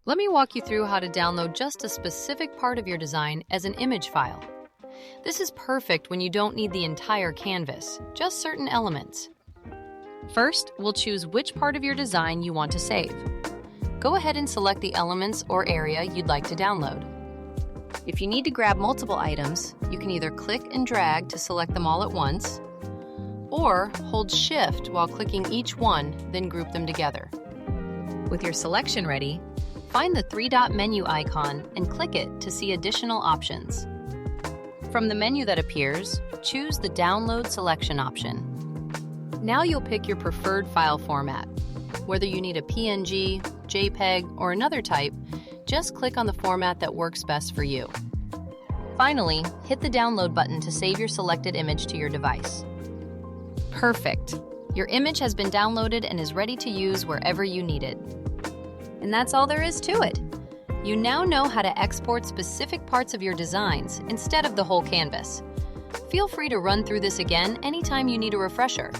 Let me walk you through how to download just a specific part of your design as an image file. This is perfect when you don't need the entire canvas, just certain elements. First, we'll choose which part of your design you want to save. Go ahead and select the elements or area you'd like to download. If you need to grab multiple items, you can either click and drag to select them all at once, or hold Shift while clicking each one, then group them together. With your selection ready, find the three-dot menu icon and click it to see additional options. From the menu that appears, choose the Download Selection option. Now you'll pick your preferred file format. Whether you need a PNG, JPEG, or another type, just click on the format that works best for you. Finally, hit the Download button to save your selected image to your device. Perfect! Your image has been downloaded and is ready to use wherever you need it. And that's all there is to it. You now know how to export specific parts of your designs instead of the whole canvas. Feel free to run through this again anytime you need a refresher.